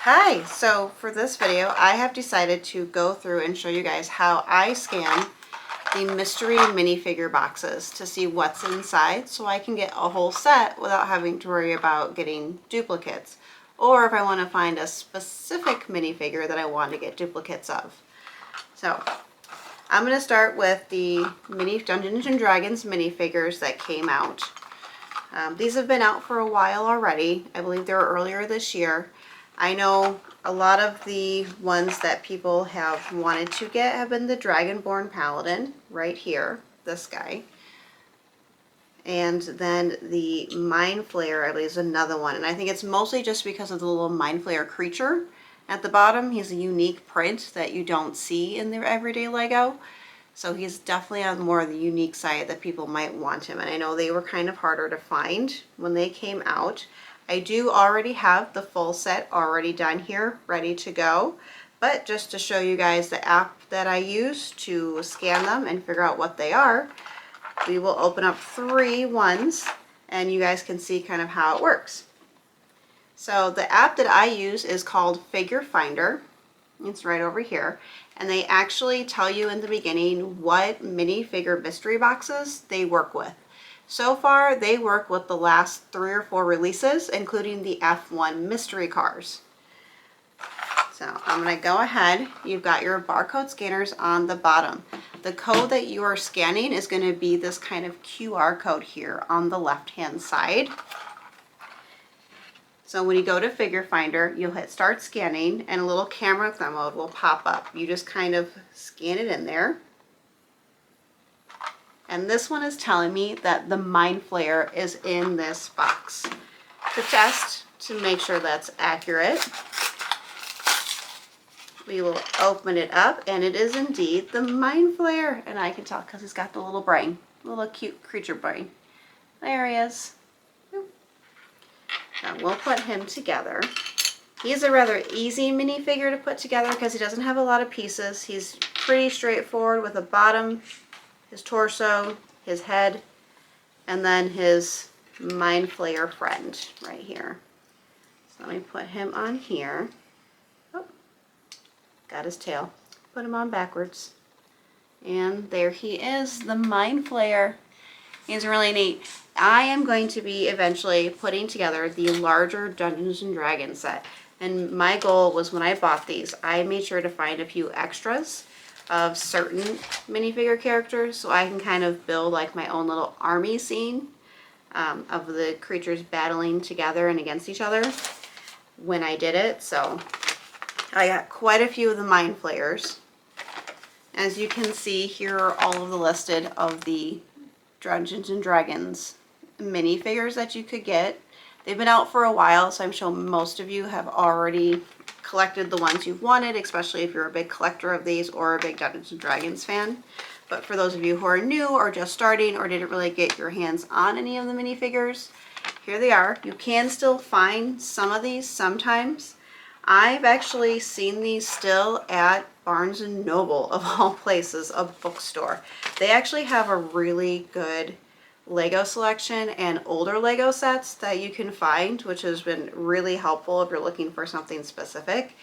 Hi, so for this video I have decided to go through and show you guys how I scan the mystery minifigure boxes to see what's inside so I can get a whole set without having to worry about getting duplicates, or if I want to find a specific minifigure that I want to get duplicates of. So I'm going to start with the mini Dungeons and Dragons minifigures that came out. These have been out for a while already. I believe they were earlier this year. I know a lot of the ones that people have wanted to get have been the Dragonborn Paladin, right here, this guy. And then the Mind Flayer, I believe, is another one. And I think it's mostly just because of the little Mind Flayer creature at the bottom. He's a unique print that you don't see in their everyday Lego. So he's definitely on more of the unique side that people might want him. And I know they were kind of harder to find when they came out. I do already have the full set already done here, ready to go. But just to show you guys the app that I use to scan them and figure out what they are, we will open up 3 ones and you guys can see kind of how it works. So the app that I use is called Figure Finder. It's right over here. And they actually tell you in the beginning what minifigure mystery boxes they work with. So far, they work with the last 3 or 4 releases, including the F1 mystery cars. So I'm going to go ahead. You've got your barcode scanners on the bottom. The code that you are scanning is going to be this kind of QR code here on the left-hand side. So when you go to Figure Finder, you'll hit Start Scanning, and a little camera mode will pop up. You just kind of scan it in there. And this one is telling me that the Mind Flayer is in this box. To test, to make sure that's accurate, we will open it up, and it is indeed the Mind Flayer. And I can tell because he's got the little brain, little cute creature brain. There he is. Now we'll put him together. He's a rather easy minifigure to put together because he doesn't have a lot of pieces. He's pretty straightforward with a bottom, his torso, his head, and then his Mind Flayer friend right here. So let me put him on here. Oh, got his tail. Put him on backwards. And there he is, the Mind Flayer. He's really neat. I am going to be eventually putting together the larger Dungeons and Dragons set. And my goal was, when I bought these, I made sure to find a few extras of certain minifigure characters so I can kind of build like my own little army scene of the creatures battling together and against each other when I did it. So I got quite a few of the Mind Flayers. As you can see, here are all of the listed of the Dungeons and Dragons minifigures that you could get. They've been out for a while, so I'm sure most of you have already collected the ones you've wanted, especially if you're a big collector of these or a big Dungeons and Dragons fan. But for those of you who are new or just starting or didn't really get your hands on any of the minifigures, here they are. You can still find some of these sometimes. I've actually seen these still at Barnes & Noble, of all places, a bookstore. They actually have a really good Lego selection and older Lego sets that you can find, which has been really helpful if you're looking for something specific.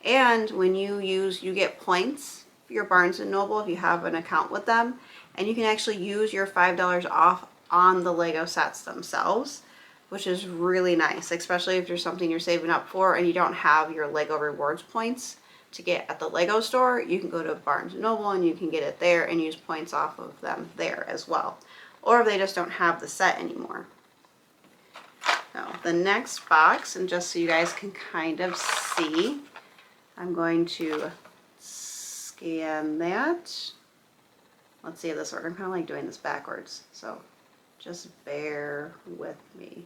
And when you get points for your Barnes & Noble if you have an account with them, and you can actually use your $5 off on the Lego sets themselves, which is really nice, especially if there's something you're saving up for and you don't have your Lego rewards points to get at the Lego store. You can go to Barnes & Noble and you can get it there and use points off of them there as well. Or if they just don't have the set anymore. So the next box, and just so you guys can kind of see, I'm going to scan that. Let's see if this works. I'm kind of like doing this backwards, so just bear with me.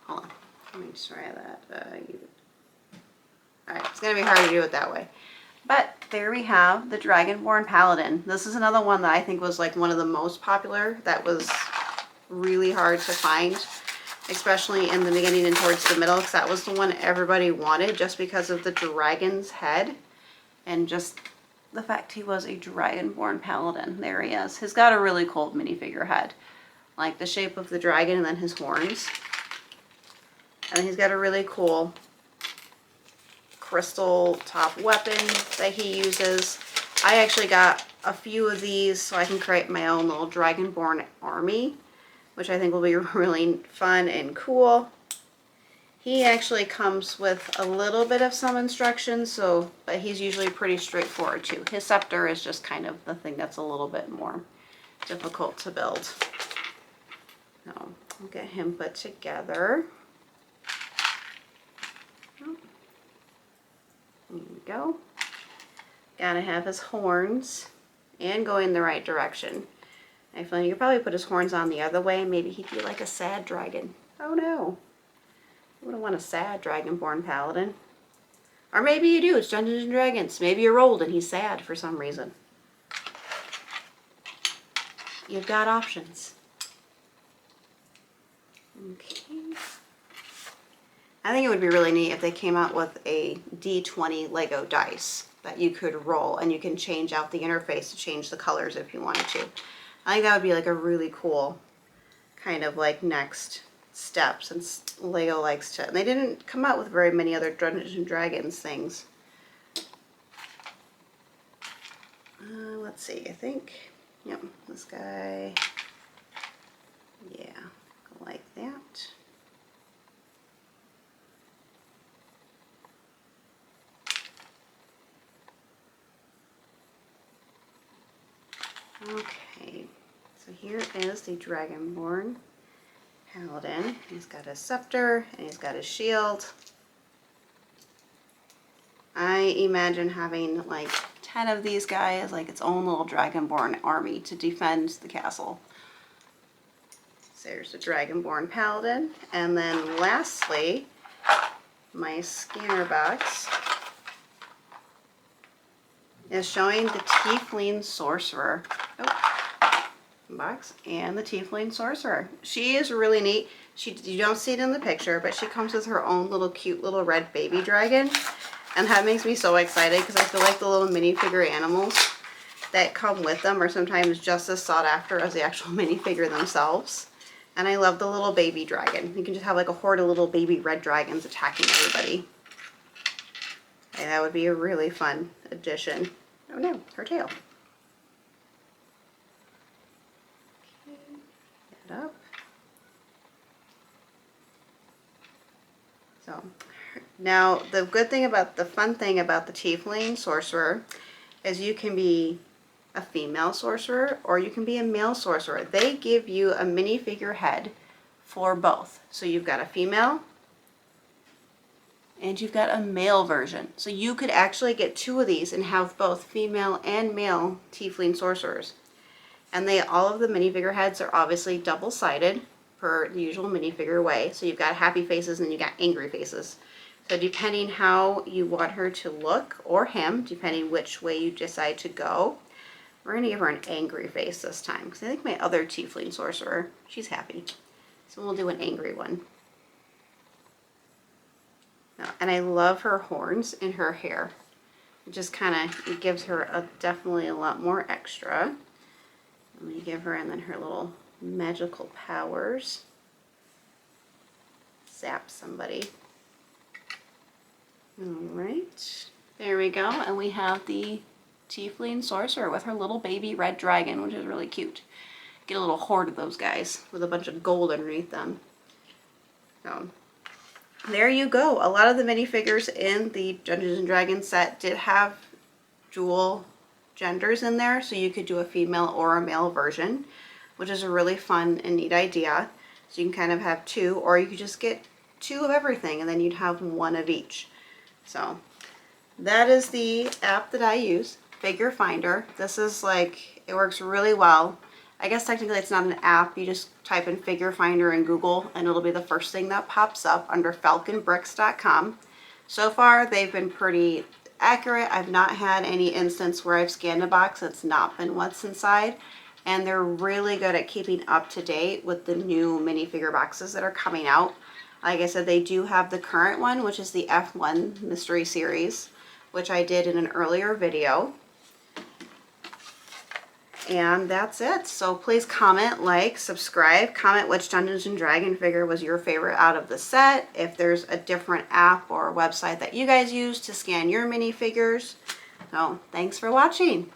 Hold on, let me try that. Alright, it's going to be hard to do it that way. But there we have the Dragonborn Paladin. This is another one that I think was like one of the most popular that was really hard to find, especially in the beginning and towards the middle, because that was the one everybody wanted just because of the dragon's head and just the fact he was a Dragonborn Paladin. There he is. He's got a really cool minifigure head, like the shape of the dragon and then his horns. And he's got a really cool crystal top weapon that he uses. I actually got a few of these so I can create my own little Dragonborn army, which I think will be really fun and cool. He actually comes with a little bit of some instructions, but he's usually pretty straightforward too. His scepter is just kind of the thing that's a little bit more difficult to build. So I'll get him put together. There we go. Gotta have his horns and going the right direction. I feel like you could probably put his horns on the other way. Maybe he'd be like a sad dragon. Oh no. You wouldn't want a sad Dragonborn paladin. Or maybe you do. It's Dungeons & Dragons. Maybe you're old and he's sad for some reason. You've got options. Okay. I think it would be really neat if they came out with a D20 Lego dice that you could roll, and you can change out the interface to change the colors if you wanted to. I think that would be like a really cool kind of like next step, since Lego likes to, and they didn't come out with very many other Dungeons & Dragons things. Let's see, I think, yep, this guy, yeah, go like that. Okay, so here is the Dragonborn Paladin. He's got his scepter and he's got his shield. I imagine having like 10 of these guys, like its own little Dragonborn army to defend the castle. So there's the Dragonborn Paladin. And then lastly, my scanner box is showing the Tiefling Sorcerer. Box and the Tiefling Sorcerer. She is really neat. You don't see it in the picture, but she comes with her own little cute little red baby dragon, and that makes me so excited because I feel like the little minifigure animals that come with them are sometimes just as sought after as the actual minifigure themselves. And I love the little baby dragon. You can just have like a horde of little baby red dragons attacking everybody. And that would be a really fun addition. Oh no, her tail. Up. So now the fun thing about the Tiefling Sorcerer is you can be a female sorcerer or you can be a male sorcerer. They give you a minifigure head for both. So you've got a female and you've got a male version. So you could actually get two of these and have both female and male Tiefling Sorcerers. And all of the minifigure heads are obviously double-sided per the usual minifigure way. So you've got happy faces and you got angry faces. So depending how you want her to look, or him, depending which way you decide to go, we're going to give her an angry face this time. Because I think my other Tiefling Sorcerer, she's happy. So we'll do an angry one. And I love her horns and her hair. It just kind of gives her definitely a lot more extra. Let me give her, and then her little magical powers. Zap somebody. Alright. There we go. And we have the Tiefling Sorcerer with her little baby red dragon, which is really cute. Get a little horde of those guys with a bunch of gold underneath them. So, there you go. A lot of the minifigures in the Dungeons & Dragons set did have dual genders in there, so you could do a female or a male version, which is a really fun and neat idea. So you can kind of have two, or you could just get two of everything and then you'd have one of each. So that is the app that I use, Figure Finder. This is like, it works really well. I guess technically it's not an app. You just type in Figure Finder in Google and it'll be the first thing that pops up under falconbricks.com. So far they've been pretty accurate. I've not had any instance where I've scanned a box that's not been what's inside, and they're really good at keeping up to date with the new minifigure boxes that are coming out. Like I said, they do have the current one, which is the F1 Mystery Series, which I did in an earlier video. And that's it. So please comment, like, subscribe, comment which Dungeons and Dragon figure was your favorite out of the set. If there's a different app or website that you guys use to scan your minifigures. So thanks for watching.